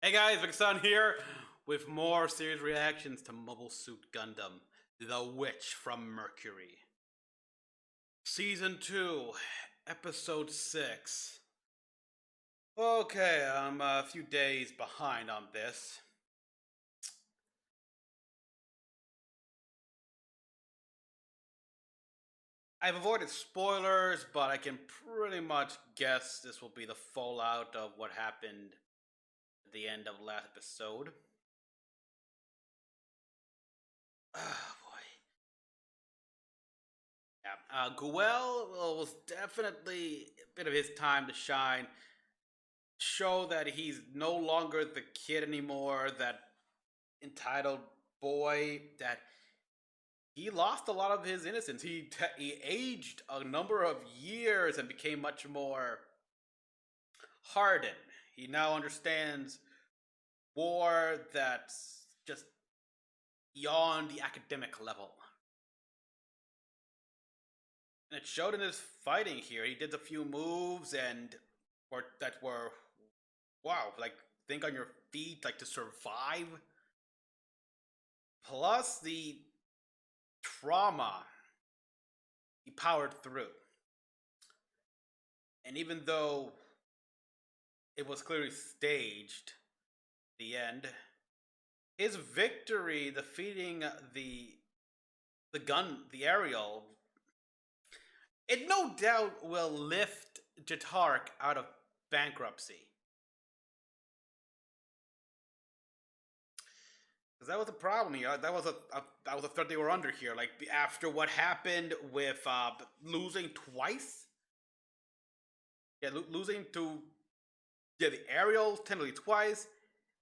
Hey guys, Mecha-san here with more series reactions to Mobile Suit Gundam, The Witch from Mercury. Season 2, Episode 6. Okay, I'm a few days behind on this. I've avoided spoilers, but I can pretty much guess this will be the fallout of what happened at the end of last episode. Oh boy. Yeah, Guel was definitely a bit of his time to shine. Show that he's no longer the kid anymore, that entitled boy, that he lost a lot of his innocence. He aged a number of years and became much more hardened. He now understands war that's just beyond the academic level. And it showed in his fighting here. He did a few moves that were wow, like think on your feet, like to survive. Plus the trauma he powered through. And even though it was clearly staged, the end, his victory defeating the Ariel, it no doubt will lift Jatark out of bankruptcy. Because that was a problem here. That was a threat they were under here. Like after what happened with losing twice. Yeah, losing to the Ariel technically twice,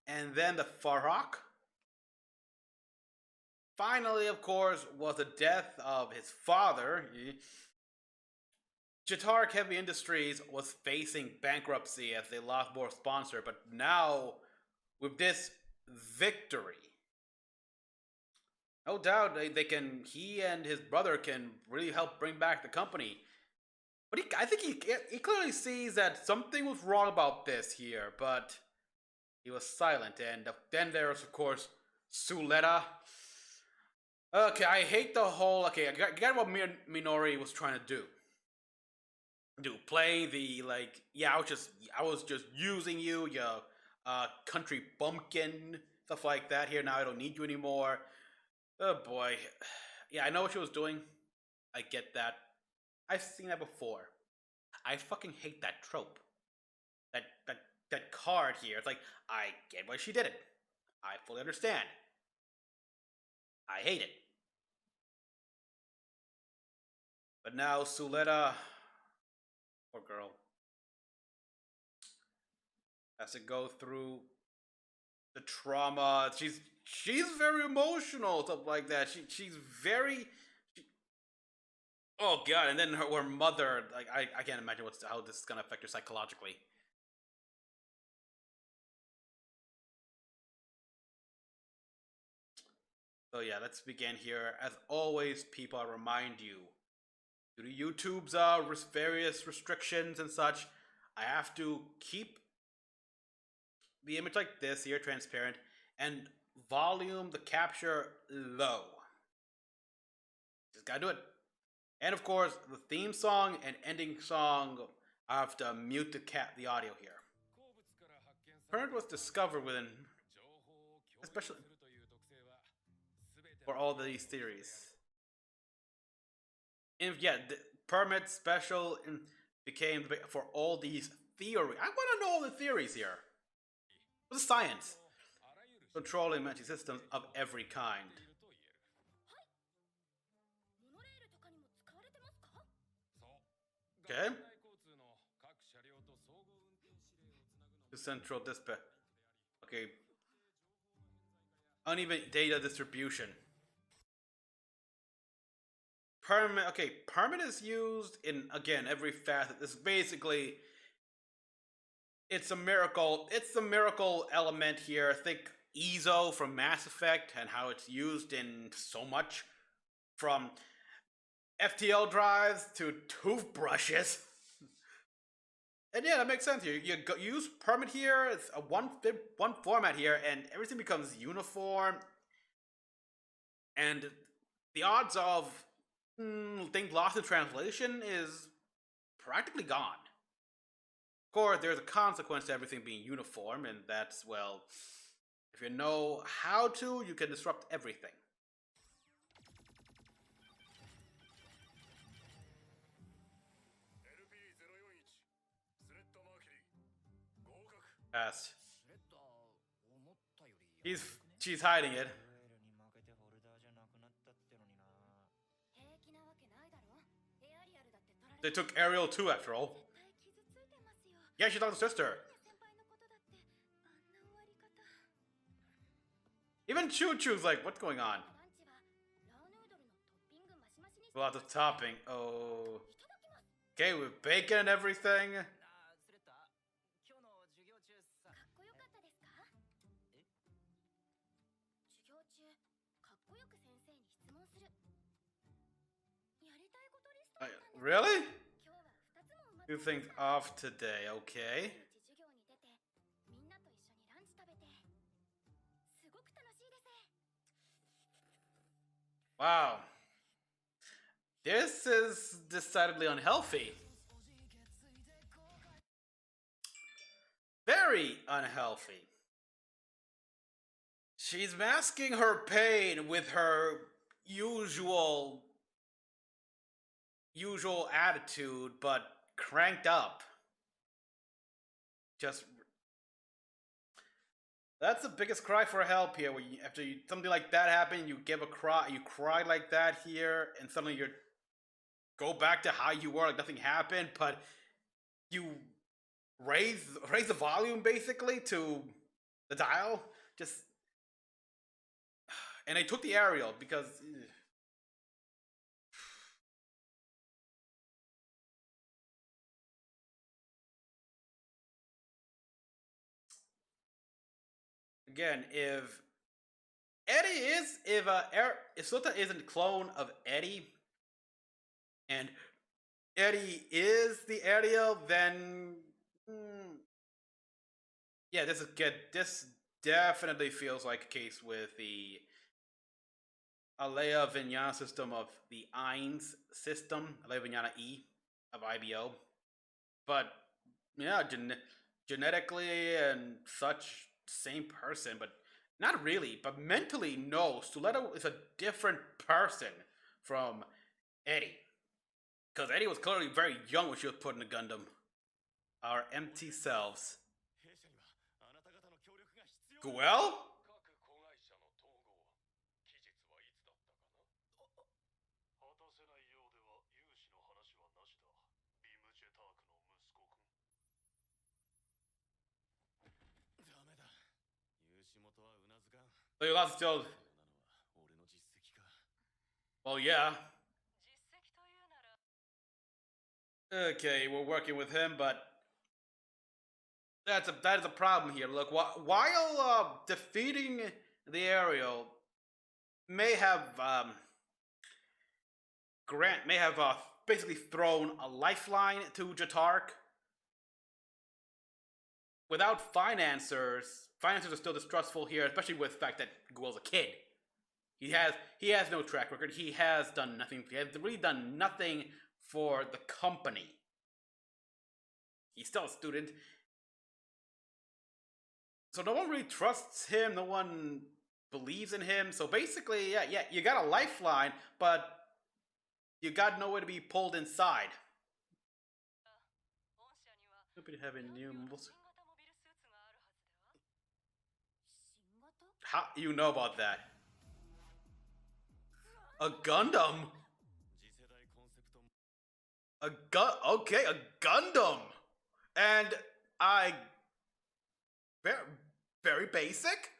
and then the Farak. Finally, of course, was the death of his father. Jatark Heavy Industries was facing bankruptcy as they lost more sponsor, but now with this victory, no doubt he and his brother can really help bring back the company. But I think he clearly sees that something was wrong about this here, but he was silent. And then there's, of course, Suletta. Okay, I hate the whole. Okay, I get what Minori was trying to do. Playing the like, yeah, I was just using you, you country bumpkin, stuff like that. Here now, I don't need you anymore. Oh boy, yeah, I know what she was doing. I get that. I've seen that before. I fucking hate that trope. That that that card here. It's like I get why she did it. I fully understand. I hate it. But now Suletta, poor girl, has to go through the trauma. She's very emotional, stuff like that. She's very. Oh god! And then her mother. Like I can't imagine how this is gonna affect her psychologically. So yeah, let's begin here. As always, people, I remind you, due to YouTube's various restrictions and such, I have to keep the image like this here, transparent, and volume the capture low. Just gotta do it. And of course, the theme song and ending song, I have to mute the audio here. Permit was discovered within, especially for all these theories. And yeah, the permit special became for all these theories. I want to know all the theories here. What's the science? Controlling magic systems of every kind. Okay. The central dispatch. Okay. Uneven data distribution. Permit. Okay, permit is used in again every facet. This is basically it's a miracle. It's the miracle element here. Think Ezo from Mass Effect and how it's used in so much, from FTL drives to toothbrushes. And yeah, that makes sense here. You use permit here. It's a one format here, and everything becomes uniform. And the odds of things lost in translation is practically gone. Of course, there's a consequence to everything being uniform, and that's, well, if you know how to, you can disrupt everything. Yes. She's hiding it. They took Ariel too, after all. Yeah, she's not the sister. Even Choo Choo's like, what's going on? Well, the topping. Oh. Okay, with bacon and everything. Really? 2 things off today, okay. Wow. This is decidedly unhealthy. Very unhealthy. She's masking her pain with her usual attitude, but cranked up. Just that's the biggest cry for help here. When after something like that happened, you give a cry, you cry like that here, and suddenly you go back to how you were, like nothing happened. But you raise the volume basically to the dial, just, and they took the aerial because. Again, if Suletta isn't a clone of Eddie, and Eddie is the Ariel, then yeah, this definitely feels like a case with the Alea Vignana system of the Eins system, Alea Vignana E of IBO, but yeah, genetically and such, same person, but not really. But mentally, no. Suletta is a different person from Eddie, because Eddie was clearly very young when she was put in the Gundam. Our empty selves. Guel? So you lost still. Well, yeah. Okay, we're working with him, but that is a problem here. Look, while defeating the Ariel may have Grant may have basically thrown a lifeline to Jatark. Without financiers are still distrustful here, especially with the fact that Guel's a kid. He has no track record. He has done nothing. He has really done nothing for the company. He's still a student. So no one really trusts him. No one believes in him. So basically, yeah, you got a lifeline, but you got nowhere to be pulled inside. Hope you have any new mobiles. How you know about that? A Gundam? Okay, a Gundam. And very basic.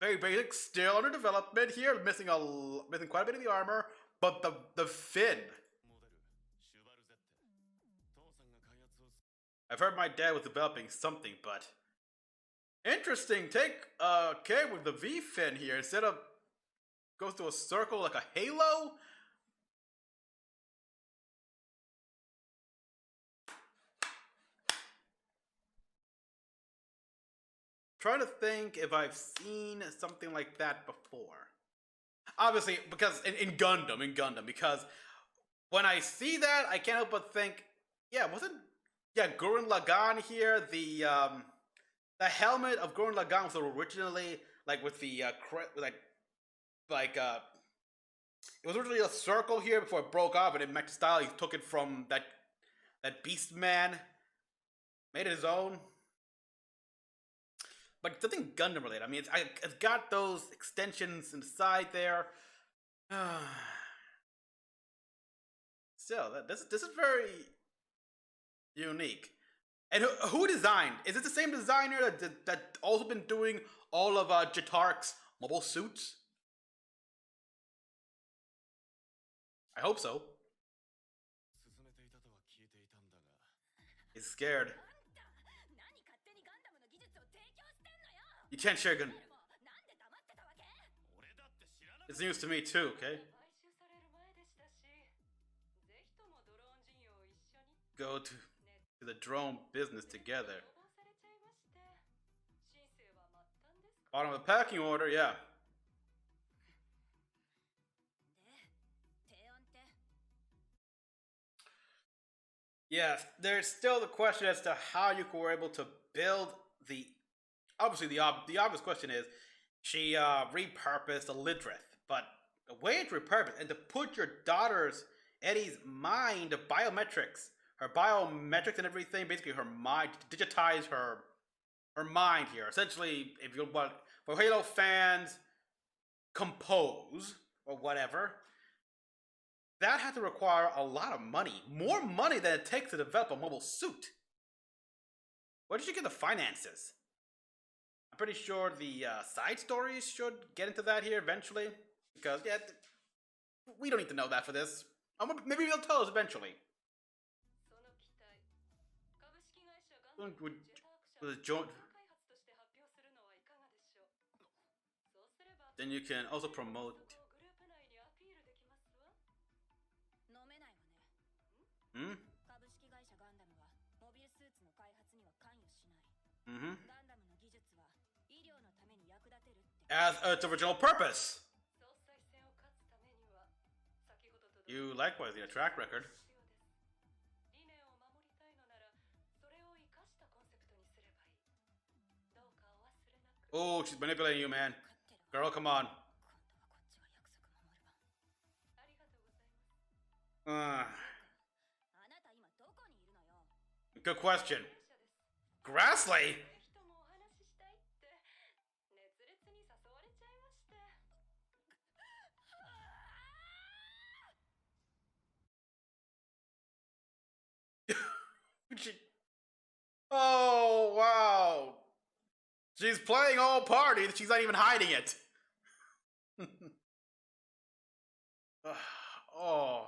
Very basic, still under development here, missing quite a bit of the armor, but the fin. I've heard my dad was developing something, but interesting take. Okay, with the V fin here, instead of goes to a circle like a halo. trying to think if I've seen something like that before. Obviously, because in Gundam, because when I see that, I can't help but think, yeah, wasn't Gurren Lagann here? The helmet of Gurren Lagann was originally like with the like it was originally a circle here before it broke off, and in Mech style he took it from that Beast Man, made it his own. But something Gundam related. I mean, it's got those extensions inside there. Still, this is very unique. And who designed? Is it the same designer that also been doing all of Jatark's mobile suits? I hope so. He's scared. You can't share Gun. It's news to me too, okay? Go to the drone business together. Bottom of the packing order, yeah. Yes, there's still the question as to how you were able to build the. Obviously, the obvious question is, she repurposed the Lidrith, but the way it's repurposed and to put your daughter's Eddie's mind, biometrics, her biometrics and everything, basically her mind, digitize her mind here. Essentially, if you want for Halo fans, compose or whatever. That had to require a lot of money. More money than it takes to develop a mobile suit. Where did you get the finances? I'm pretty sure the side stories should get into that here eventually. Because, yeah, we don't need to know that for this. Maybe they'll tell us eventually. Then you can also promote. Hmm? Mm-hmm. As its original purpose. You likewise need a track record. Oh, she's manipulating you, man. Girl, come on. Good question. Grassley? Oh, wow. She's playing all party. She's not even hiding it. Oh,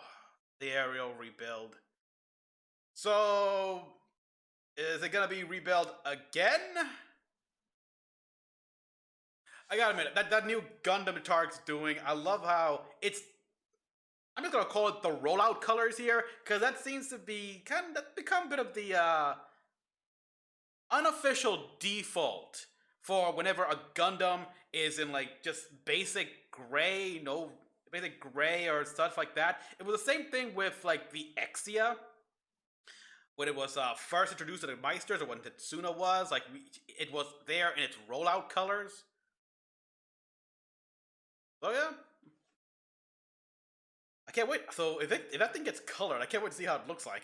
the aerial rebuild. So, is it gonna be rebuilt again? I gotta admit, that new Gundam Tark's doing, I love how it's. I'm just gonna call it the rollout colors here, because that seems to be that's become a bit of the unofficial default for whenever a Gundam is in like just basic gray, basic gray or stuff like that. It was the same thing with like the Exia when it was first introduced to the Meisters, or when Tetsuna was like it was there in its rollout colors. So yeah, I can't wait. So if that thing gets colored, I can't wait to see how it looks like.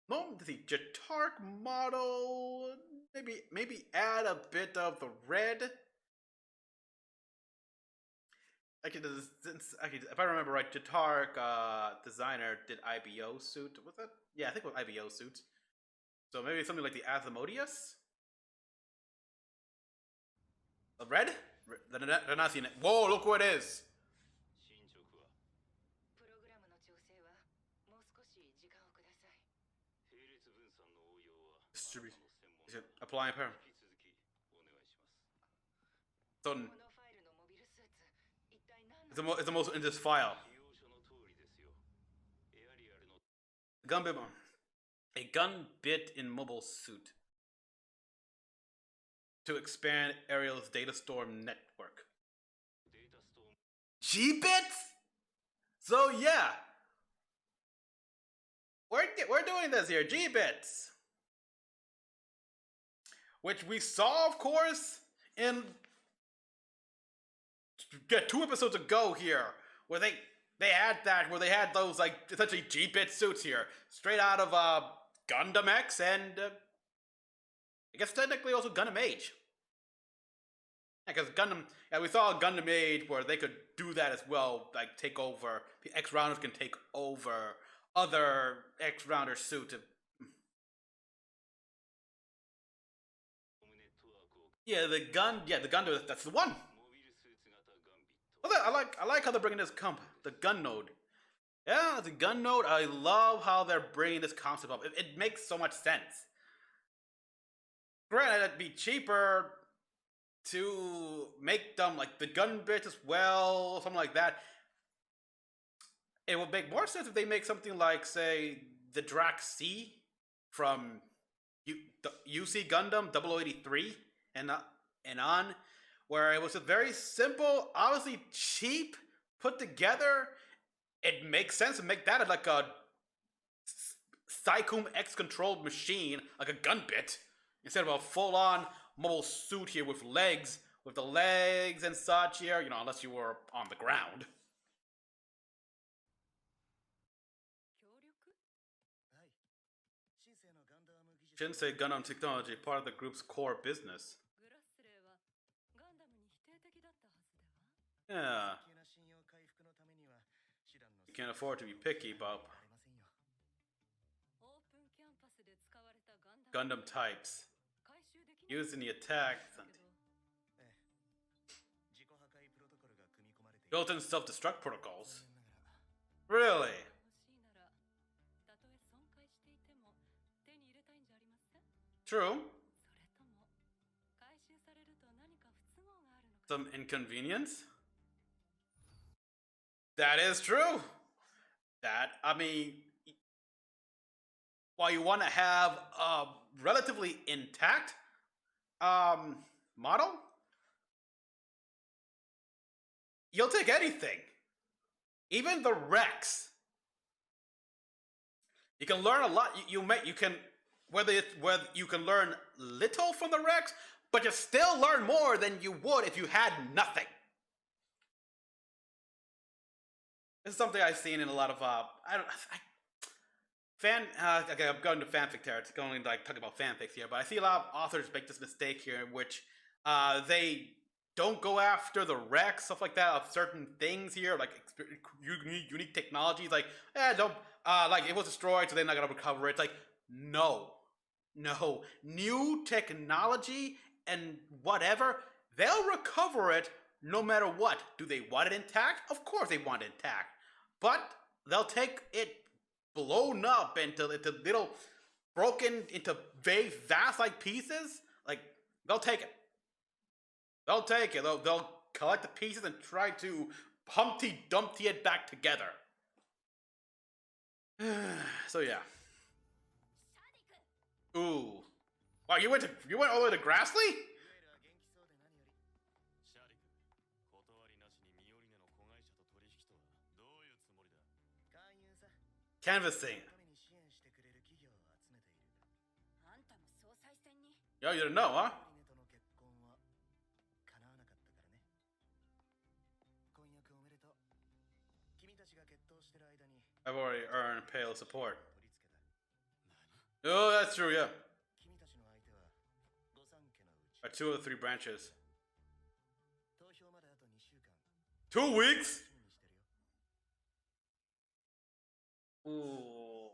No, the Jatark model, maybe add a bit of the red. Actually, if I remember right, Jatark designer did IBO suit. Was that? Yeah, I think it was IBO suit. So maybe something like the Asmodeus. The red? They're not seeing it. Whoa! Look what it is. Distribute. Applying power. So it's the most in this file. Gun bit in mobile suit. to expand Ariel's data storm network. G-bits? So yeah, we're doing this here, G-bits, which we saw, of course, in 2 episodes ago here, where they had those like essentially G-bit suits here, straight out of Gundam X and I guess technically also Gundam Age. Yeah, because Gundam, yeah, we saw Gundam Age where they could do that as well, like take over. The X-Rounders can take over other X-Rounder suits. Yeah, the Gundam, that's the one. I like how they're bringing this the gun node. Yeah, the gun node. I love how they're bringing this concept up. It makes so much sense. Granted, it'd be cheaper to make them like the gun bits as well, something like that. It would make more sense if they make something like, say, the Drac C from UC Gundam 0083 and on, where it was a very simple, obviously cheap, put together. It makes sense to make that like a Psychum X controlled machine, like a gun bit, instead of a full-on mobile suit here with legs, with the legs and such here, you know, unless you were on the ground. Shinsei Gundam technology, part of the group's core business. Yeah. You can't afford to be picky, Bob. Gundam types. Used in the attack. Built-in self-destruct protocols. Really? True. Some inconvenience? That is true. I mean, while you want to have a relatively intact model, you'll take anything. Even the Rex. You can learn a lot. You can whether you can learn little from the Rex, but you still learn more than you would if you had nothing. This is something I've seen in a lot of okay, I'm going to fanfic territory. It's going to like talk about fanfics here, but I see a lot of authors make this mistake here, in which they don't go after the Rex, stuff like that, of certain things here, like unique technologies. Like, don't like it was destroyed, so they're not gonna recover it. It's like, no, new technology and whatever, they'll recover it no matter what. Do they want it intact? Of course they want it intact. But they'll take it blown up into little broken into very vast like pieces. Like, they'll take it. They'll collect the pieces and try to Humpty Dumpty it back together. So yeah. Ooh. Wow, you went all the way to Grassley? Canvassing. Yo, you didn't know, huh? I've already earned pale support. Oh, that's true, yeah. Are 2 of the 3 branches. 2 weeks? Ooh,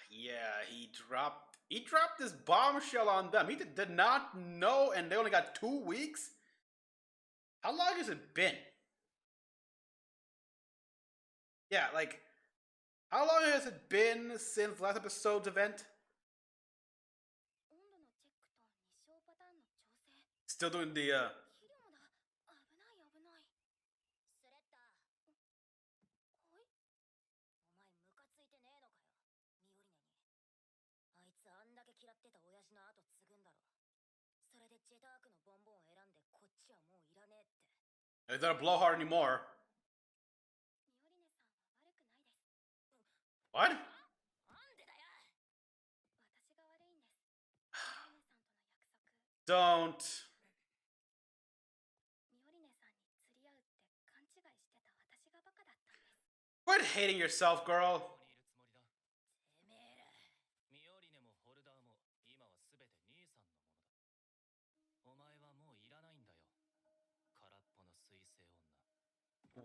yeah, he dropped this bombshell on them. He did not know, and they only got 2 weeks? How long has it been? Yeah, like, how long has it been since last episode's event? Still doing the It's not a blowhard anymore. What? Don't. Quit hating yourself, girl.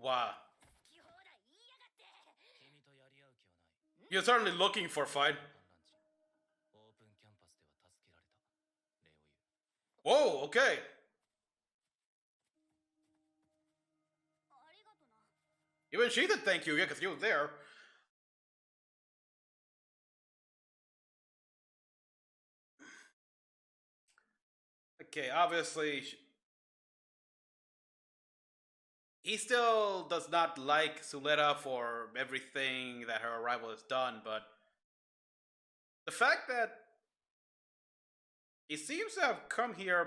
Wow. You're certainly looking for a fight. Whoa, okay. Even she said thank you, yeah, because you were there. Okay, obviously, he still does not like Suletta for everything that her arrival has done, but the fact that he seems to have come here,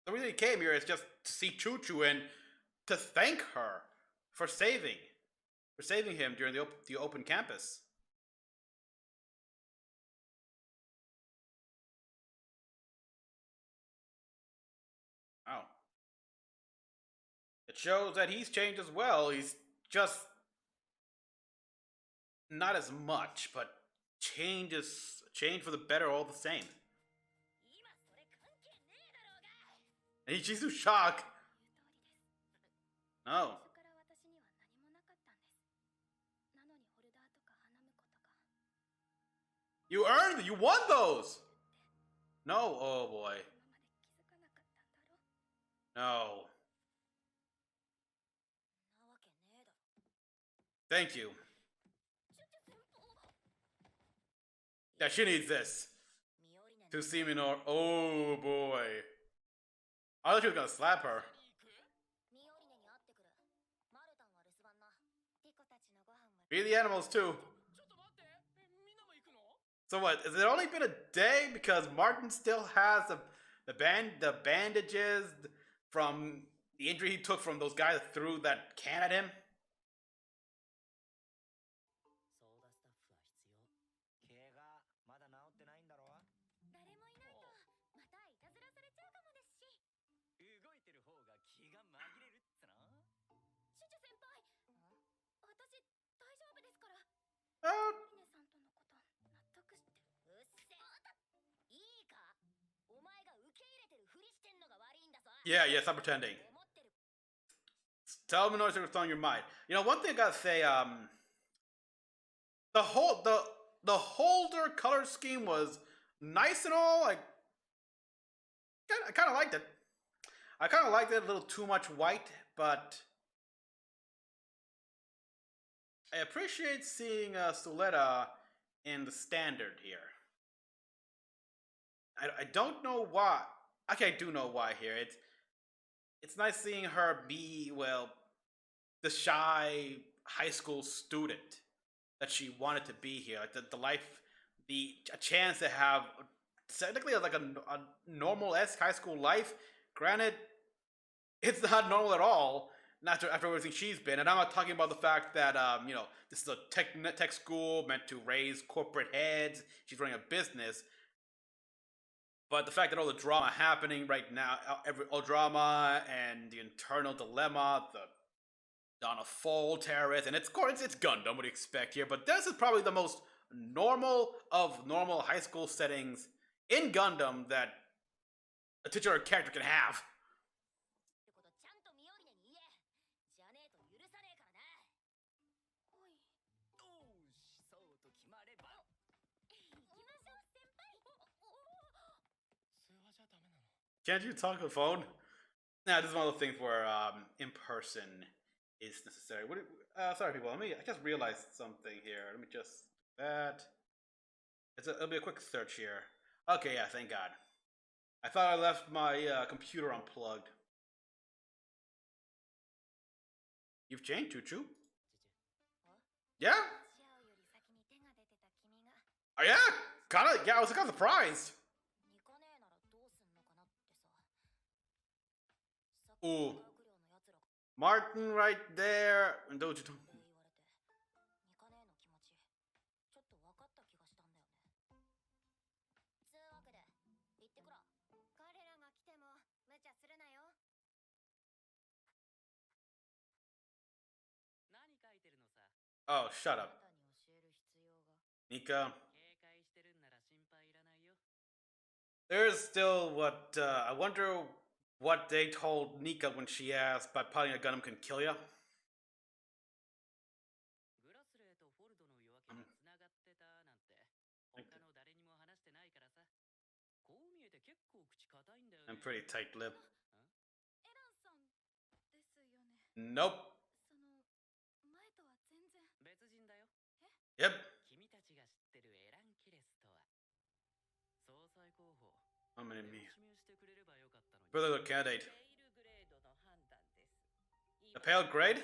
the reason he came here is just to see Choo Choo and to thank her for saving him during the open campus. Oh. It shows that he's changed as well. He's just not as much, but change for the better all the same. And she's too shocked. No. You earned it. You won those. No. Oh boy. No. Thank you. Yeah, she needs this. To see me nor. Oh boy. I thought she was gonna slap her. Feed the animals too. So what? Has it only been a day because Martin still has the bandages from the injury he took from those guys that threw that can at him? Yeah, stop pretending. Tell them what's on your mind. You know, one thing I gotta say, the holder color scheme was nice and all. I kind of liked it. I kind of liked it a little too much white, but I appreciate seeing Suletta in the standard here. I don't know why. Okay, I do know why here. It's nice seeing her be, well, the shy high school student that she wanted to be here. Like the life, a chance to have technically like a normal-esque high school life. Granted, it's not normal at all. Not after everything she's been, and I'm not talking about the fact that you know, this is a tech school meant to raise corporate heads. She's running a business, but the fact that all the drama happening right now, all drama and the internal dilemma, the Donna Fall terrorist, and it's Gundam. What do you expect here? But this is probably the most normal of normal high school settings in Gundam that a titular character can have. Can't you talk on the phone? Nah, this is one of those things where in person is necessary. Sorry, people. I just realized something here. Let me just that. It'll be a quick search here. Okay, yeah, thank God. I thought I left my computer unplugged. You've changed, Choo Choo. Yeah. Oh yeah, kinda. Yeah, I was kind of surprised. Ooh, Martin right there. Don't you? Oh, shut up, Nika. There's still what I wonder what they told Nika when she asked, "By piloting a Gundam can kill ya." I'm pretty tight-lipped. Nope. Yep. How many me? Brother candidate. A pale grade?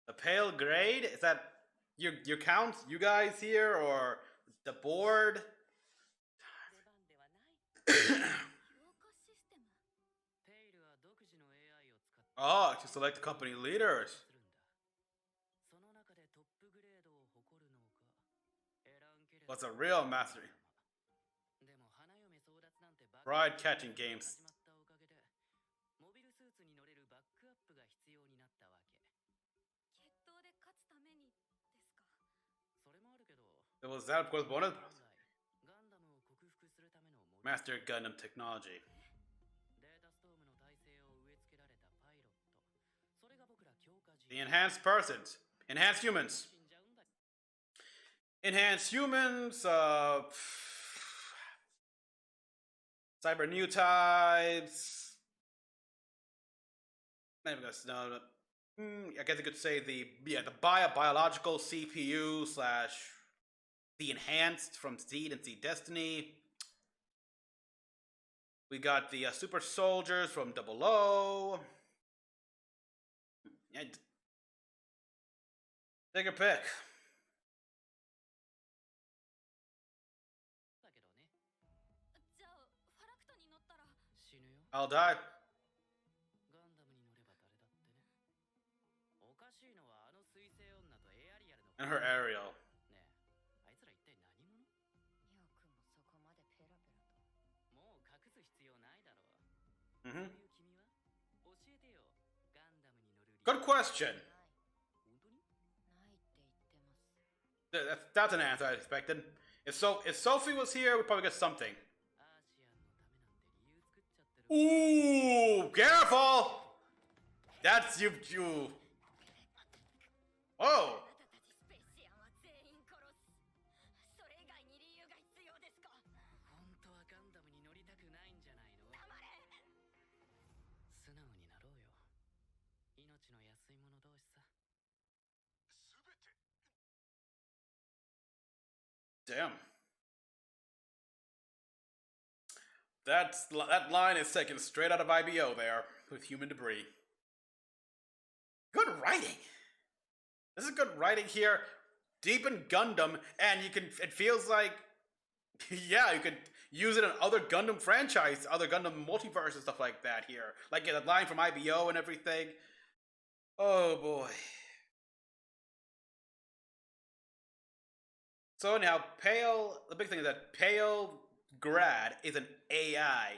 A pale grade? Is that your count? You guys here or the board? Oh, to select the company leaders. What's a real mastery? Bride catching games. It was that, of course, bonus. Master Gundam technology. The enhanced persons. Enhanced humans. Enhanced humans, cyber new types. Not even gonna I guess you could say the biological CPU slash the enhanced from Seed and Seed Destiny. We got the super soldiers from Double O. Take a pick. I'll die. And her Ariel. Mm-hmm. Good question. That's an answer I expected. If Sophie was here, we'd probably get something. Ooh, careful! That's you. Oh. Damn. That line is taken straight out of IBO there with human debris. Good writing. This is good writing here, deep in Gundam, and it feels like, yeah, you could use it in other Gundam franchise, other Gundam multiverse and stuff like that here. Like the line from IBO and everything. Oh boy. So now, the big thing is that Pale Grad is an AI.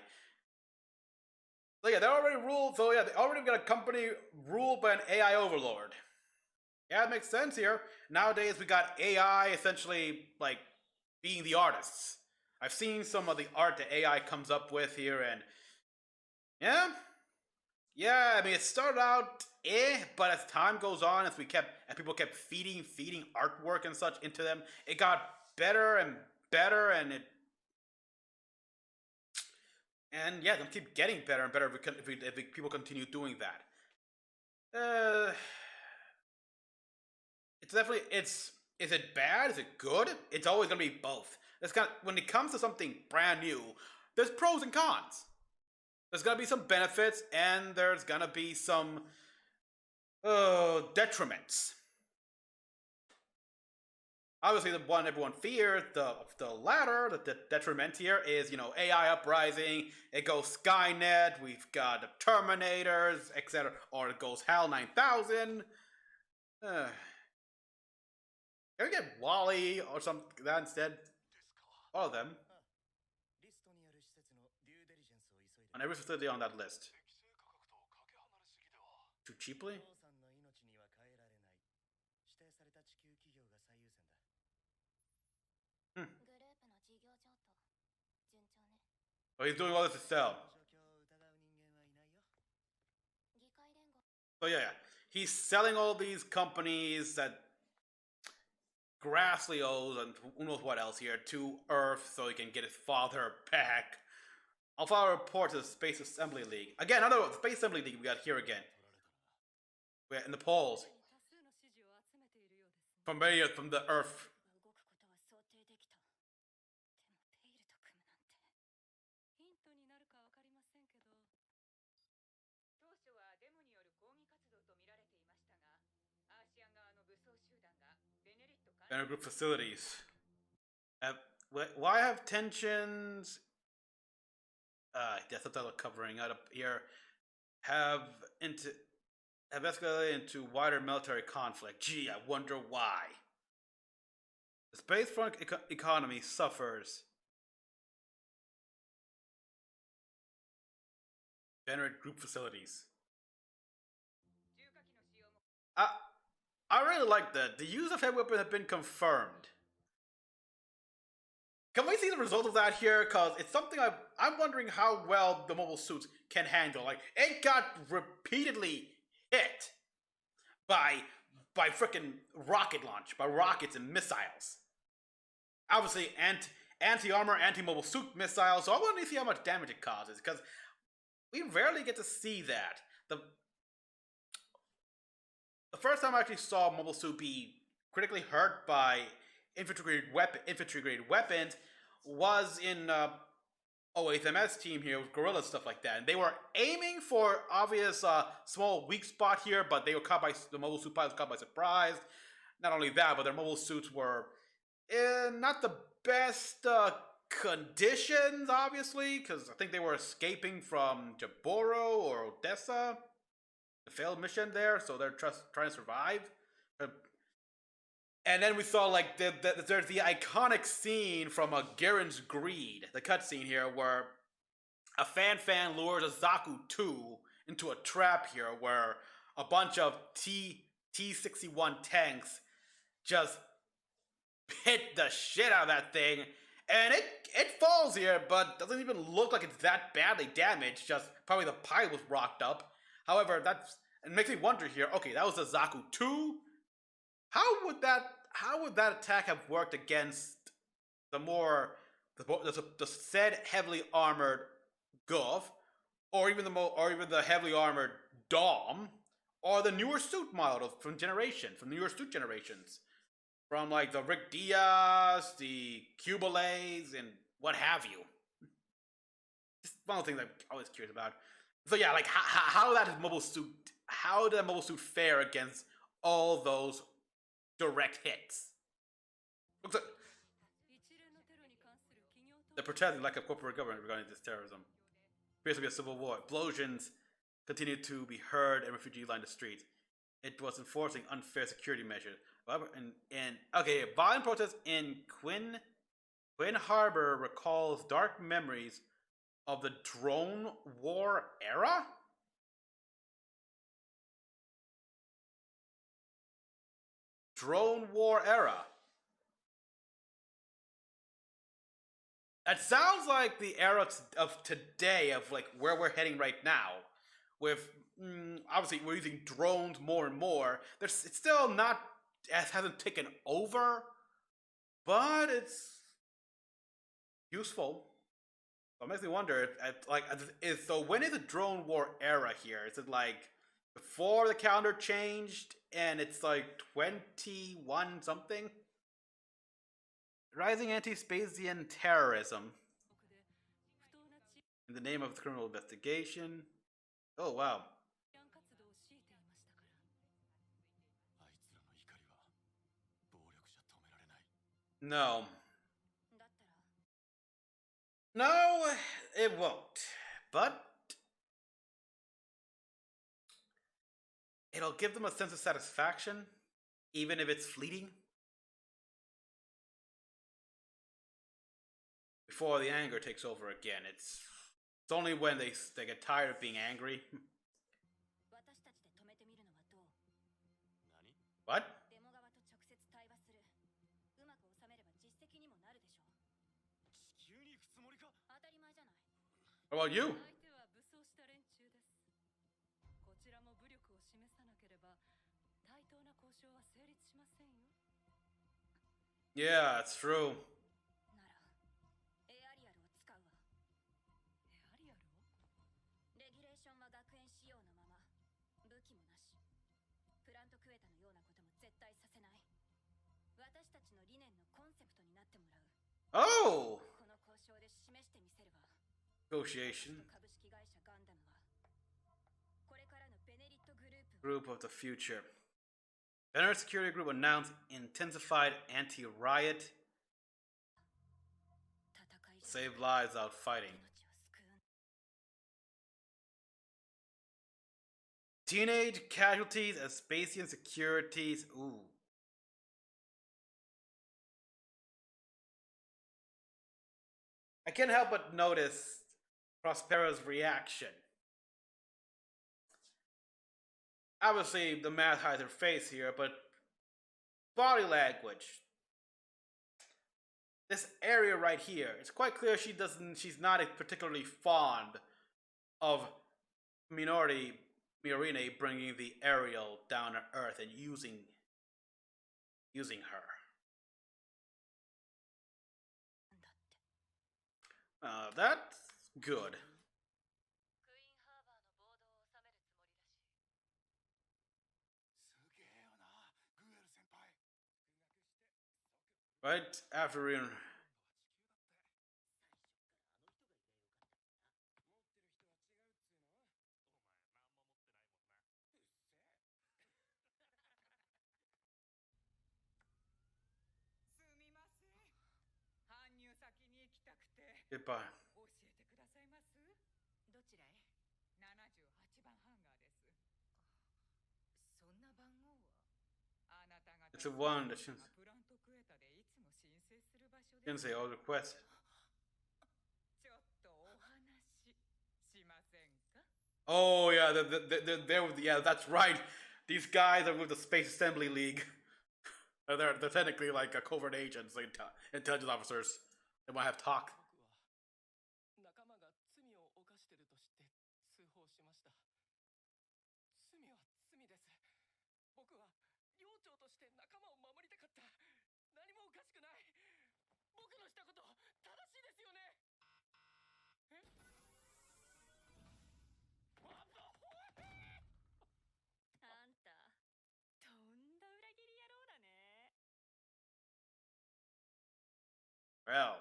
So yeah, they already ruled, so yeah, they already got a company ruled by an AI overlord. Yeah, it makes sense here. Nowadays, we got AI essentially, like, being the artists. I've seen some of the art that AI comes up with here, and yeah, I mean, it started out but as time goes on, as people kept feeding artwork and such into them, it got better and better, and yeah, they'll keep getting better and better if people continue doing that. It's definitely is it bad? Is it good? It's always gonna be both. When it comes to something brand new, there's pros and cons. There's gonna be some benefits and there's gonna be some detriments. Obviously, the one everyone fears, the latter, the detriment here is, AI uprising. It goes Skynet. We've got the Terminators, etc. Or it goes HAL 9000. Can we get Wally or something that instead? All of them. On every facility on that list. Too cheaply? Oh, he's doing all this to sell. So yeah, he's selling all these companies that Grassley owes and who knows what else here to Earth so he can get his father back. I'll file a report to the Space Assembly League. Again, another Space Assembly League we got here again. We're in the polls. From the Earth. Banner group facilities. Why have tensions? That's what they're covering out up here. Have escalated into wider military conflict. Gee, I wonder why. The spacefront economy suffers. Banner group facilities. I really like that. The use of heavy weapons have been confirmed. Can we see the result of that here? Because it's something I'm wondering how well the mobile suits can handle. Like, it got repeatedly hit by freaking rocket launch, by rockets and missiles. Obviously, anti-armor, anti-mobile suit missiles, so I want to see how much damage it causes, because we rarely get to see that. The first time I actually saw mobile suit be critically hurt by infantry-grade weapons was in 08th MS team here with Gorilla stuff like that. And they were aiming for obvious small weak spot here, but they were caught by the mobile suit pilots caught by surprise. Not only that, but their mobile suits were in not the best conditions, obviously, because I think they were escaping from Jaboro or Odessa, the failed mission there, so they're trying to survive. And then we saw like there's the iconic scene from Garen's Greed, the cutscene here, where a fan lures a Zaku 2 into a trap here, where a bunch of T-61 tanks just hit the shit out of that thing, and it falls here, but doesn't even look like it's that badly damaged. Just probably the pilot was rocked up. However, it makes me wonder here. Okay, that was a Zaku 2. How would that attack have worked against the said heavily armored Gov, or even the heavily armored Dom, or the newer suit model from newer suit generations, from like the Rick Diaz, the Cubalays, and what have you. Just one of the things I'm always curious about. So yeah, like how did that mobile suit fare against all those direct hits? Looks like they're protesting like a corporate government regarding this terrorism. Appears to be a civil war. Explosions continue to be heard and refugees line the streets. It was enforcing unfair security measures. Violent protests in Quinn Harbor recalls dark memories of the drone war era? Drone war era. That sounds like the era of today, of like where we're heading right now. With obviously we're using drones more and more. It's still not hasn't taken over, but it's useful. So it makes me wonder, so when is the drone war era here? Is it like before the calendar changed and it's like 21 something? Rising anti-Spasian terrorism in the name of the criminal investigation. Oh, wow. No. No, it won't. But it'll give them a sense of satisfaction, even if it's fleeting. Before the anger takes over again. It's only when they get tired of being angry. What? What about you? Yeah, it's true. Oh! Negotiation. Group of the future. Veteran Security Group announced intensified anti-riot. Save lives out fighting. Teenage casualties as Spacey insecurities. Ooh. I can't help but notice Prospera's reaction. Obviously, the mask hides her face here, but body language. This area right here, it's quite clear she's not particularly fond of Minorine bringing the Ariel down to Earth and using her. That's good. Right after goodbye. It's a one that shouldn't say all requests. Oh yeah, yeah, that's right. These guys are with the Space Assembly League. they're technically like a covert agents, like intelligence officers. They might have talk. Well.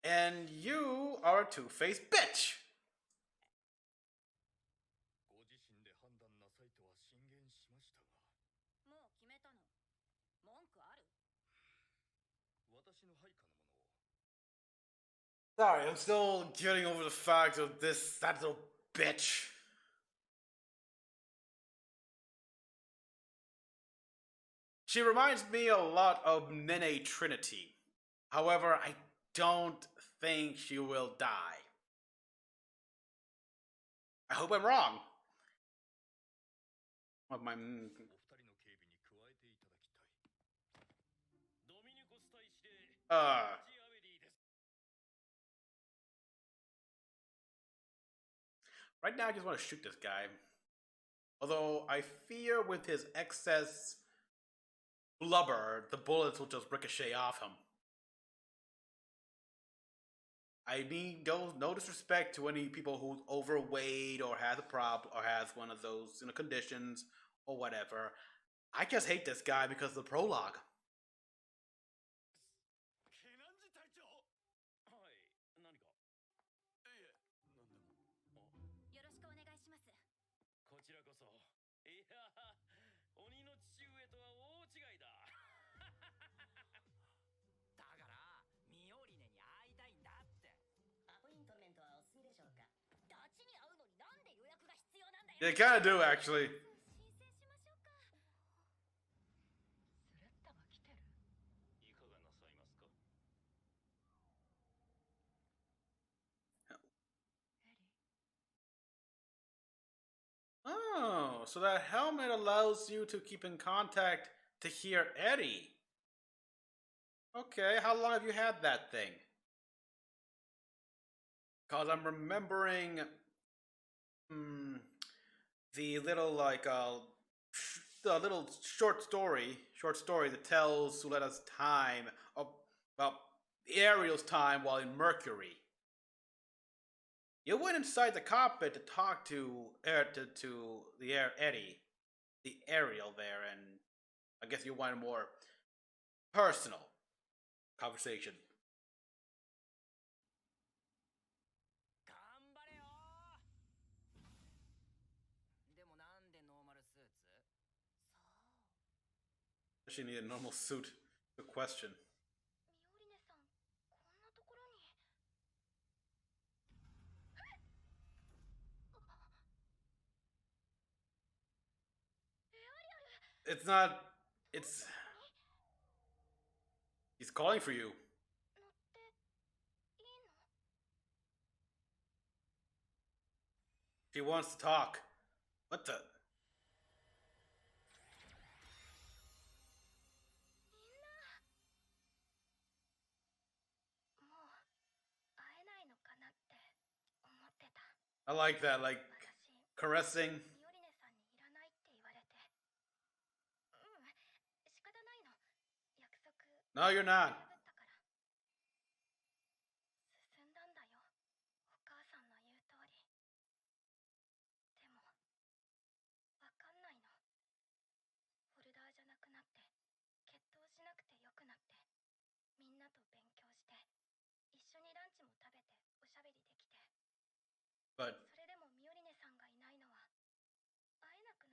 And you are a two-faced bitch. Sorry, I'm still getting over the fact of that little bitch. She reminds me a lot of Nene Trinity. However, I don't think she will die. I hope I'm wrong. What my right now I just want to shoot this guy. Although I fear with his excess blubber, the bullets will just ricochet off him. I mean, no disrespect to any people who's overweight or has a problem or has one of those conditions or whatever. I just hate this guy because of the prologue. They kind of do, actually. Oh, so that helmet allows you to keep in contact to hear Eddie. Okay, how long have you had that thing? Because I'm remembering the little, like, the little short story that tells Suletta's time, well, Ariel's time while in Mercury. You went inside the cockpit to talk to Eddie, the Ariel there, and I guess you wanted more personal conversation. She need a normal suit. The question. It's not. It's. He's calling for you. She wants to talk. What the? I like that, like caressing. No, you're not. But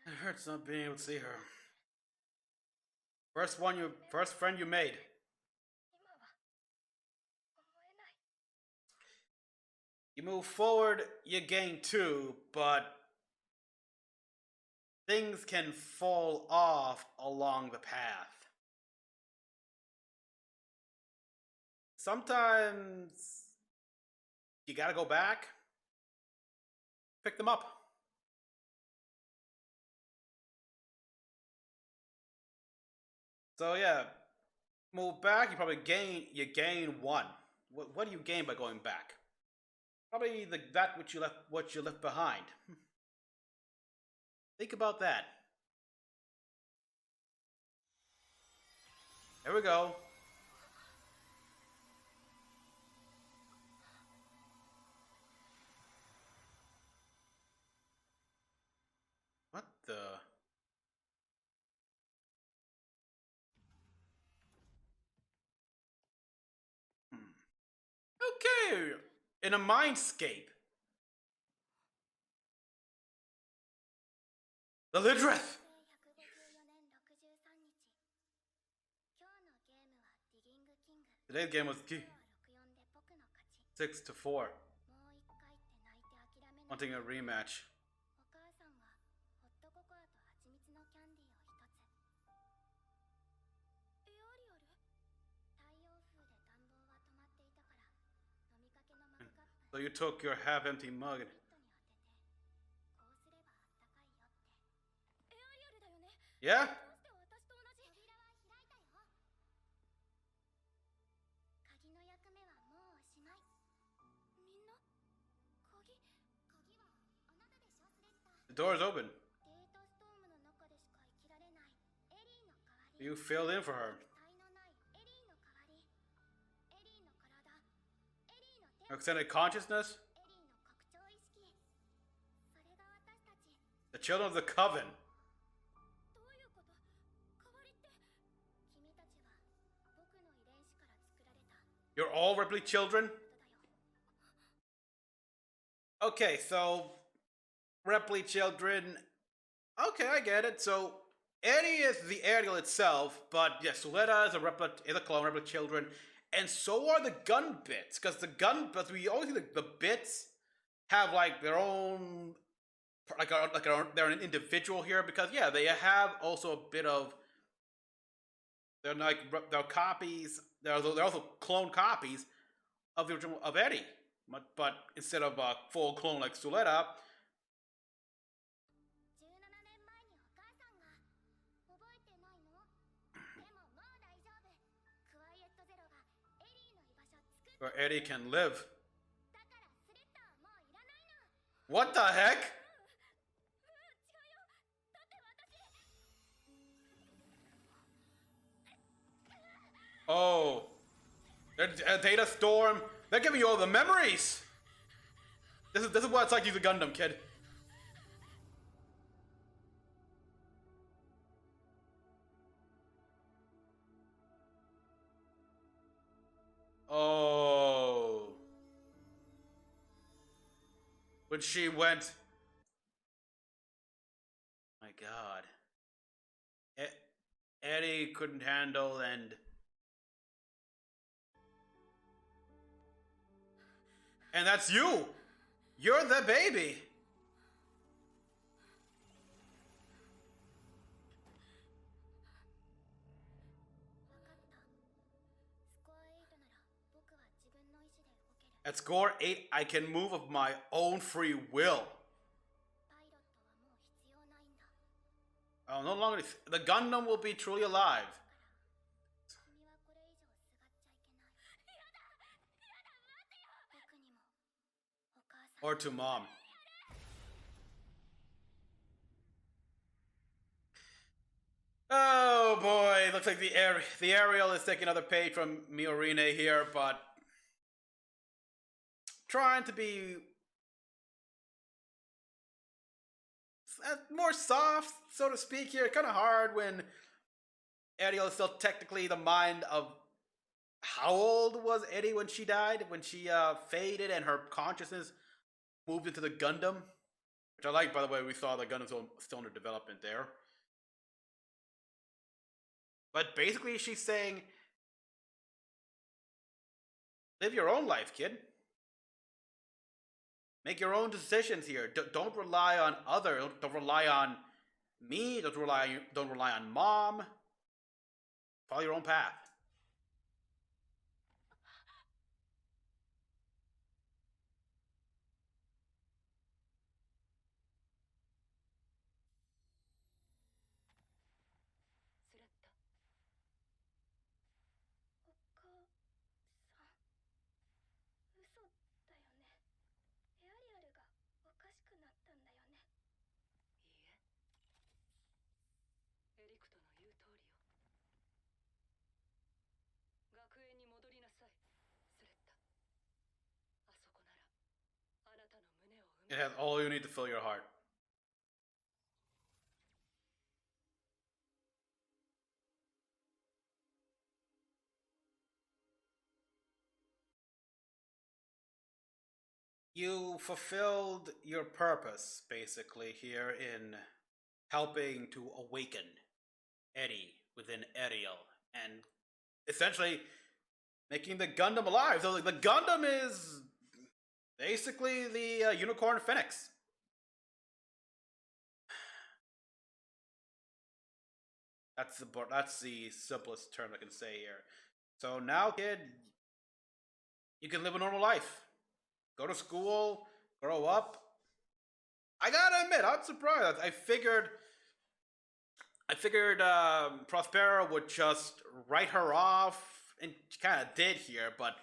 it hurts not being able to see her. First friend you made. You move forward, you gain 2, but things can fall off along the path. Sometimes you gotta go back, pick them up. So yeah, move back. You probably gain 1. What do you gain by going back? Probably that which you left behind. Think about that. There we go. What the? Okay, in a mindscape. The Lidrith! Today's game was 6-4. Wanting a rematch. So you took your half-empty mug. Yeah? The door is open. You filled in for her. Extended consciousness? The children of the Coven. You're all Ripley children? Okay, so Ripley children. Okay, I get it. So Eddie is the Ariel itself, but yes, Suletta is a clone, replica children, and so are the gun bits. Because but we always see the bits have like their own, they're an individual here. Because yeah, they have also a bit of they're copies. They're also clone copies of the original of Eddie, but instead of a full clone like Suletta. Where Eddie can live. What the heck? Oh. A data storm. They're giving you all the memories. This is what it's like to use a Gundam, kid. Oh. When she went. My God. Eddie couldn't handle and. And that's you! You're the baby! At score 8, I can move of my own free will. Oh, no longer. The Gundam will be truly alive. Or to mom. Oh boy, looks like the Ariel is taking another page from Miorine here, but trying to be more soft, so to speak here. Kind of hard when Ariel is still technically the mind of. How old was Eddie when she died? When she faded and her consciousness moved into the Gundam? Which I like, by the way, we saw the Gundam still under development there. But basically, she's saying, live your own life, kid. Make your own decisions here. Don't rely on others. Don't rely on me. Don't rely on mom. Follow your own path. It has all you need to fill your heart. You fulfilled your purpose, basically, here in helping to awaken Eddie within Ariel and essentially making the Gundam alive. So, like, the Gundam is basically the Unicorn Phoenix. That's the simplest term I can say here. So now, kid, you can live a normal life. Go to school, grow up. I gotta admit, I'm surprised. I figured Prospero would just write her off, and she kind of did here, but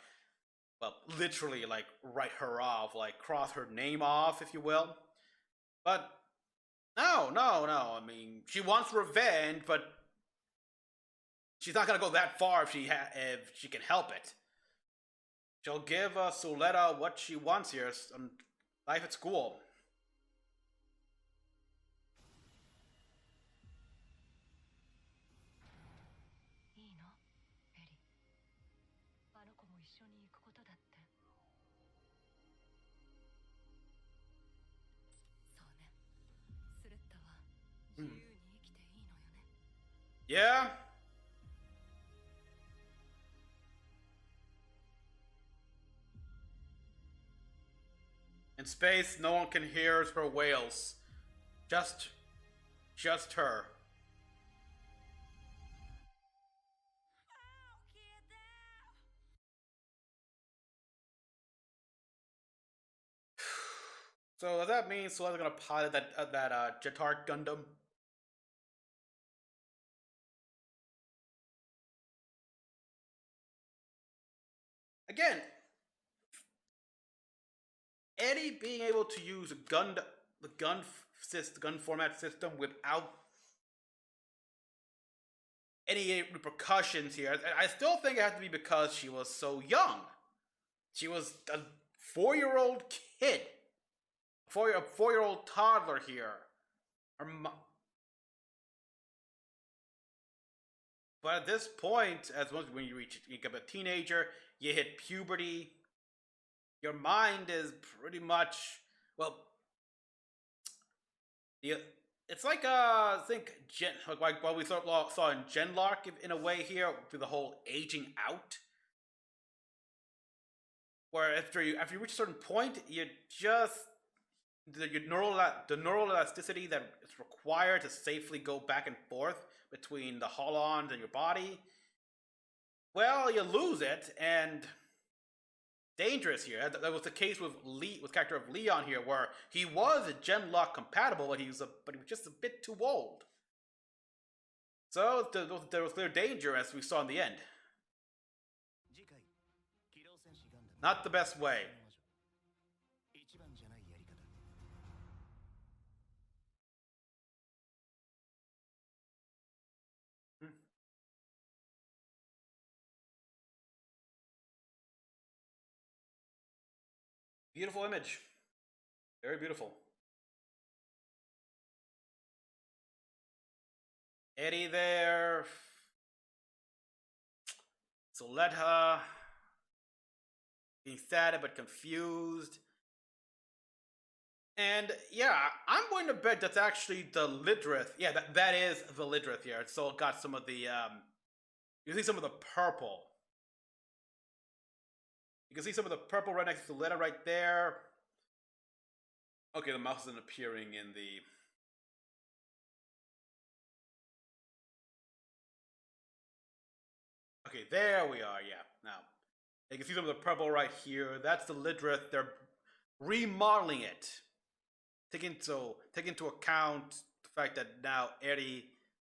well, literally like write her off, like cross her name off, if you will. But no, no, no. I mean, she wants revenge, but she's not gonna go that far if she can help it. She'll give Suletta what she wants here, life at school. Yeah. In space, no one can hear her wails. Just, just her. So does that mean Soleil's gonna pilot that Jetart Gundam? Again, Eddie being able to use the gun format system without any repercussions here. I still think it had to be because she was so young. She was a 4-year-old kid, a 4-year-old toddler here. But at this point, as once when you become a teenager, you hit puberty. Your mind is pretty much well. The it's like I think like what we saw in Genlark in a way here through the whole aging out, where after you reach a certain point, you just the neural elasticity that is required to safely go back and forth between the holons and your body. Well, you lose it, and dangerous here. That was the case with character of Leon here, where he was Genlock compatible, but he was just a bit too old. So there was clear danger, as we saw in the end. Not the best way. Beautiful image. Very beautiful. Eddie there. Suletta. Being sad but confused. And yeah, I'm going to bet that's actually the Lidrith. Yeah, that is the Lidrith here. It's still got some of the you see some of the purple. You can see some of the purple right next to Suletta right there. Okay, the mouse isn't appearing in the okay, there we are, yeah. Now, you can see some of the purple right here. That's the Lidrith. They're remodeling it. Take into account the fact that now Eddie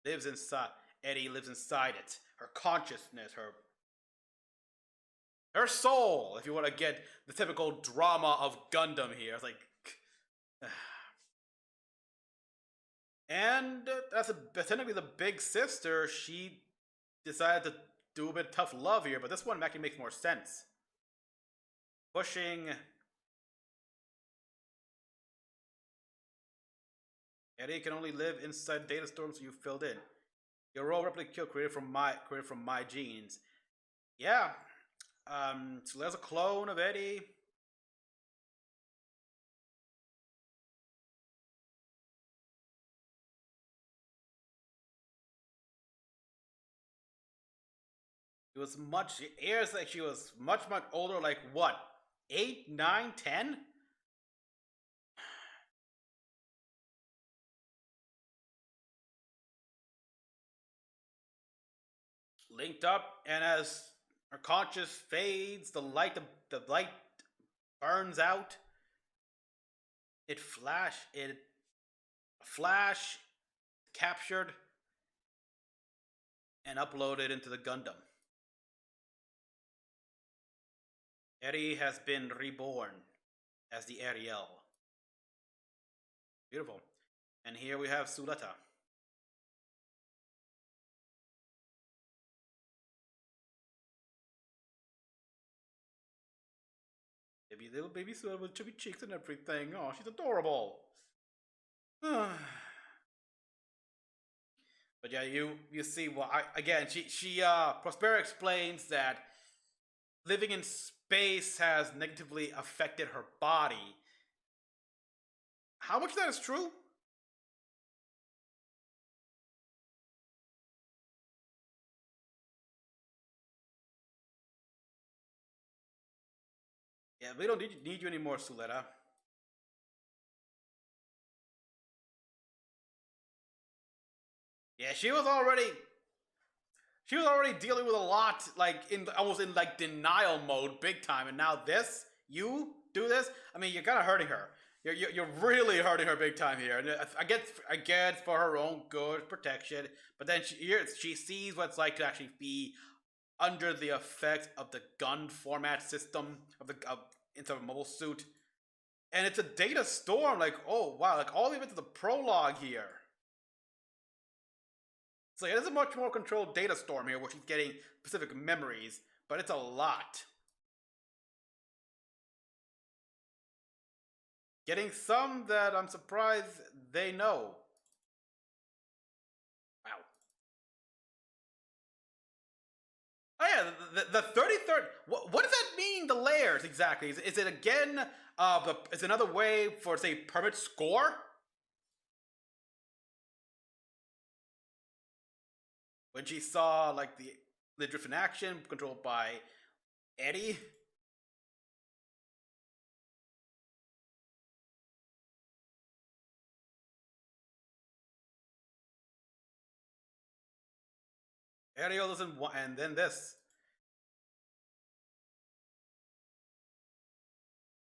lives inside it. Her consciousness, her soul, if you want to get the typical drama of Gundam here. It's like and that's technically the big sister. She decided to do a bit of tough love here, but this one actually makes more sense. Pushing Eddie can only live inside data storms you filled in. Your role replica created from my genes. Yeah. So there's a clone of Eddie. It airs like she was much older, like what? 8, 9, 10? Linked up, and as her conscious fades, the light burns out. It flash captured and uploaded into the Gundam. Eddie has been reborn as the Ariel. Beautiful. And here we have Suletta. Little baby Suletta with chubby cheeks and everything. Oh, she's adorable. But yeah, you see, well, Prospera explains that living in space has negatively affected her body. How much of that is true? Yeah, we don't need you anymore, Suletta. Yeah, she was already dealing with a lot, like in almost in like denial mode, big time, and now this, you do this. I mean, you're kind of hurting her. You're really hurting her big time here, and I get it's for her own good protection, but then she sees what it's like to actually be under the effects of the gun format system of into a mobile suit, and it's a data storm. Like, oh wow, like all the way to the prologue here. So it is a much more controlled data storm here, where she's getting specific memories, but it's a lot. Getting some that I'm surprised they know. Wow. Oh yeah, the 33rd. What does that mean? The layers exactly? Is it again? It's another way for say permit score. When she saw like the drift in action controlled by Eddie. Ariel doesn't want, and then this.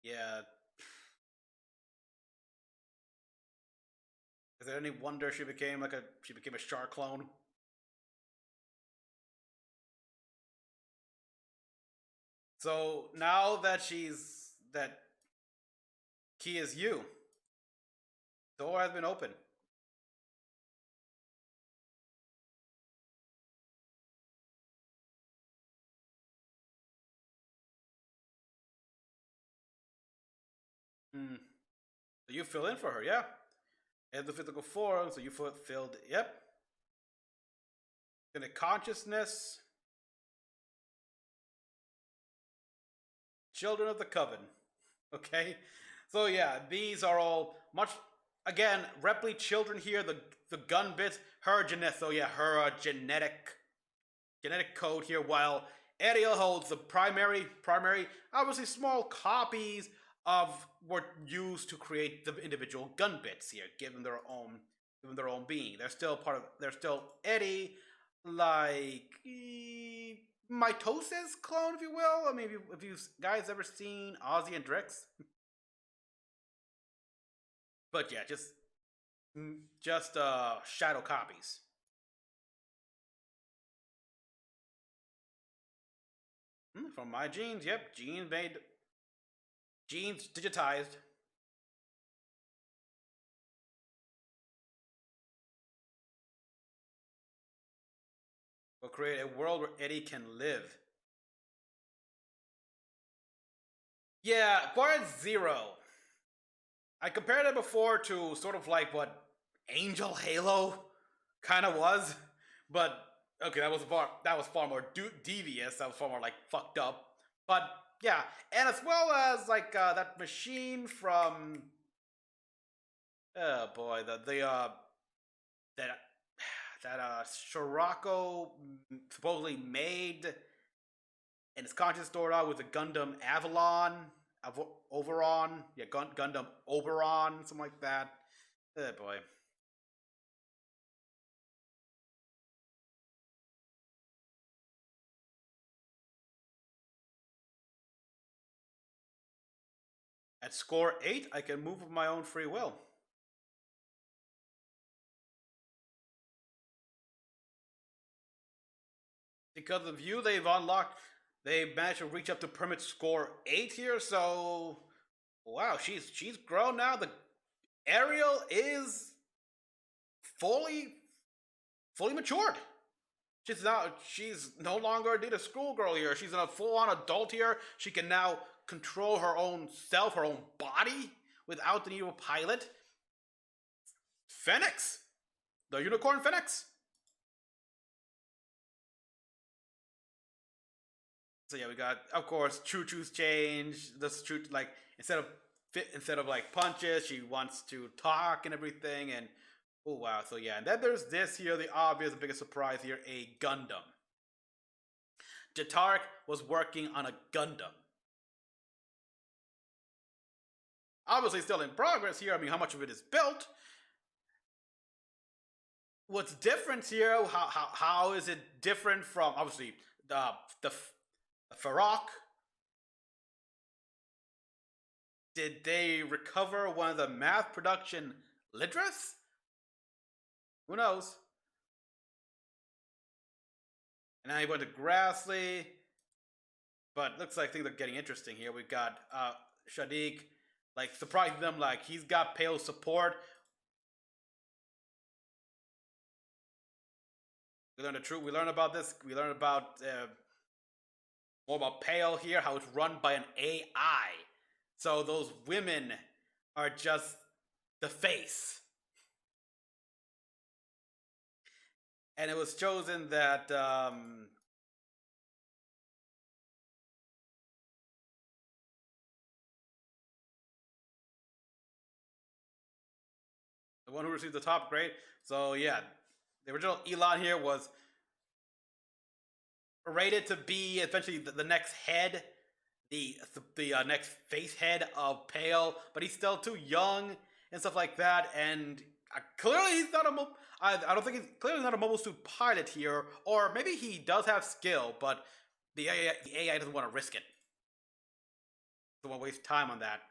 Yeah. Is there any wonder she became a shark clone? So now that that key is you, door has been opened. Hmm. So you fill in for her, yeah. And the physical form, so you filled. Yep. In a consciousness, children of the coven. Okay. So yeah, these are all much again Repli children here. The gun bits, her genetic. So yeah, her genetic code here, while Ariel holds the primary, obviously small copies of what used to create the individual gun bits here, given their own being. They're still Eddie, like mitosis clone, if you will. I mean, if you guys ever seen Ozzy and Drix, but yeah, just shadow copies. From my genes, yep, genes digitized. Will create a world where Eddie can live. Yeah, Guard Zero. I compared it before to sort of like what Angel Halo kind of was, but okay, that was far more devious. That was far more like fucked up. But yeah, and as well as like that machine from oh boy, that Shirako supposedly made and its conscious stored out with the Gundam Avalon, Overon, yeah, Gundam Oberon, something like that. Oh boy. At score 8, I can move of my own free will. Because of you, they managed to reach up to permit score 8 here, so wow, she's grown now. The Ariel is fully fully matured. She's no longer indeed a schoolgirl here. She's a full-on adult here. She can now control her own self, her own body, without the need of a pilot. Phoenix, the unicorn Phoenix. So yeah, we got of course Choo Choo's change. This Choo like instead of like punches, she wants to talk and everything. And oh wow, so yeah, and then there's this here, the obvious biggest surprise here, a Gundam. Jatarik was working on a Gundam. obviously still in progress here. I mean, how much of it is built? What's different here? How is it different from obviously the Farok? Did they recover one of the math production Lidris? Who knows? And now he went to Grassley. But looks like things are getting interesting here. We've got Shadiq, like surprising them, like he's got Pale support. We learned the truth. We learned about this. We learned about more about Pale here, how it's run by an AI. So those women are just the face. And it was chosen that the one who received the top grade. So yeah, the original Elon here was rated to be eventually the next head, the next face head of Pale, but he's still too young and stuff like that. And clearly he's not a I don't think he's clearly not a mobile suit pilot here, or maybe he does have skill, but the AI doesn't want to risk it. Doesn't want to waste time on that.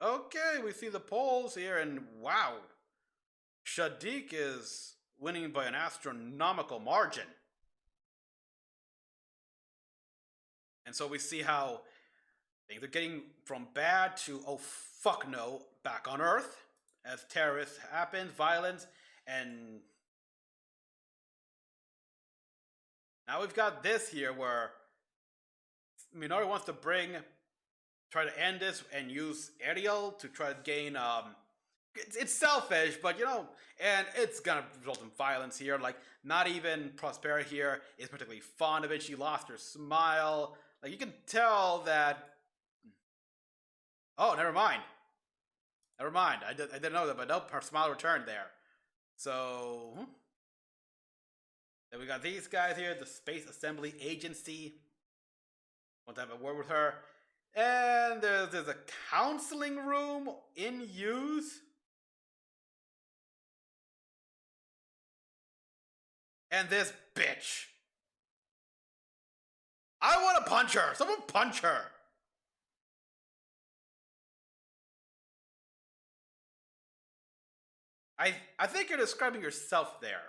Okay, we see the polls here, and wow, Shadiq is winning by an astronomical margin. And so we see how things are getting from bad to, oh fuck no, back on Earth, as terrorists happen, violence, and now we've got this here where Minori wants to try to end this and use Ariel to try to gain, it's selfish, but you know, and it's gonna result in violence here. Like, not even Prospera here is particularly fond of it. She lost her smile. Like, you can tell that. Oh, never mind. Never mind. I didn't know that, but nope, her smile returned there. So, then we got these guys here, the Space Assembly Agency. Want to have a word with her. And there's a counseling room in use. And this bitch. I want to punch her. Someone punch her. I think you're describing yourself there.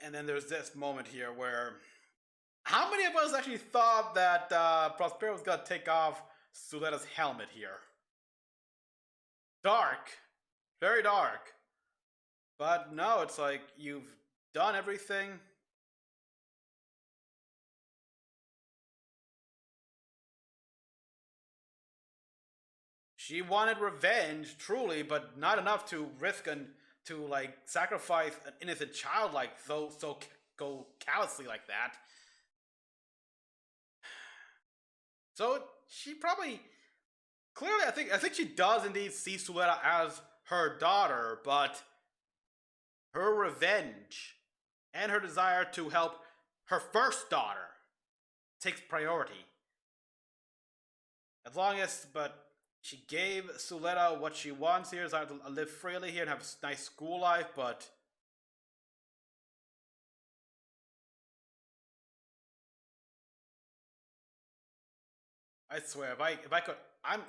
And then there's this moment here where how many of us actually thought that Prospero was gonna take off Suletta's helmet here? Dark. Very dark. But no, it's like you've done everything. She wanted revenge, truly, but not enough to risk and to like sacrifice an innocent child like so go callously like that. So she probably clearly I think she does indeed see Suletta as her daughter, but her revenge and her desire to help her first daughter takes priority. As long as, but she gave Suletta what she wants here, is to live freely here and have a nice school life, but I swear, if I could, I'm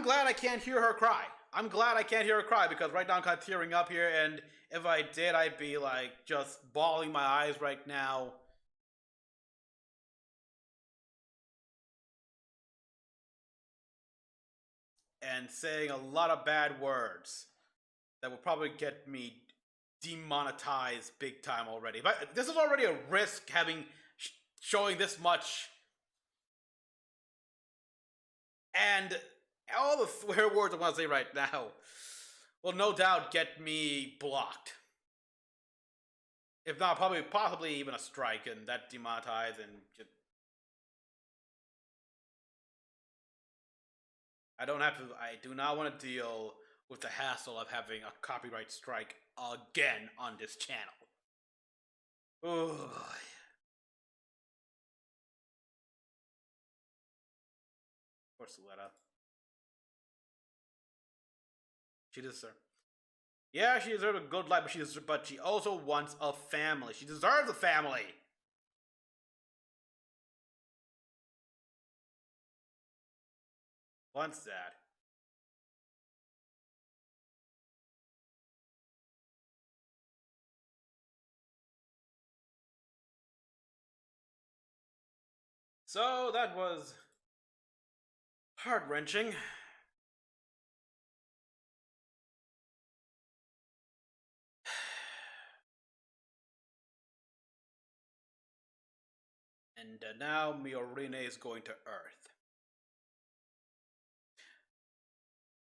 glad I can't hear her cry. I'm glad I can't hear her cry because right now I'm kind of tearing up here, and if I did, I'd be like just bawling my eyes right now. And saying a lot of bad words that will probably get me demonetized big time already. But this is already a risk having showing this much, and all the swear words I want to say right now will no doubt get me blocked. If not, probably possibly even a strike and that demonetized and just I don't have to. I do not want to deal with the hassle of having a copyright strike again on this channel. Oh, poor Suletta. She deserves. Yeah, she deserves a good life, but she also wants a family. She deserves a family. Wants that. So that was heart wrenching. And now Miorine is going to Earth.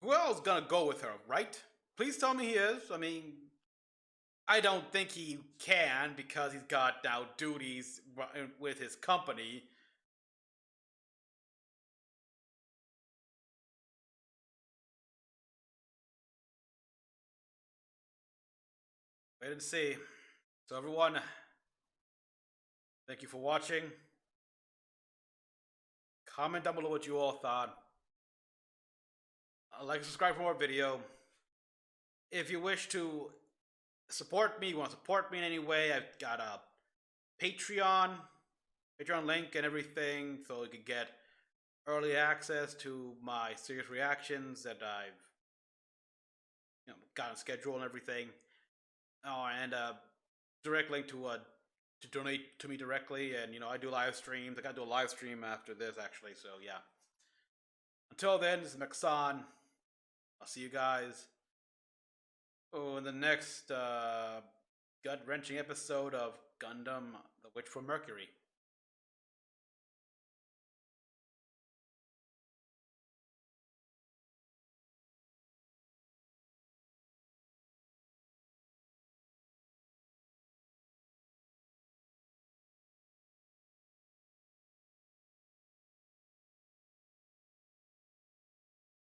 Who else gonna go with her, right? Please tell me he is. I mean, I don't think he can because he's got now duties with his company. Wait and see. So everyone, thank you for watching. Comment down below what you all thought. Like and subscribe for more video. If you wish to support me, you want to support me in any way, I've got a Patreon link and everything, so you can get early access to my serious reactions that I've got on schedule and everything. Oh, and direct link to donate to me directly, and I do live streams. I gotta do a live stream after this actually, so yeah. Until then, this is Mecha-san. I'll see you guys in the next gut-wrenching episode of Gundam: The Witch from Mercury.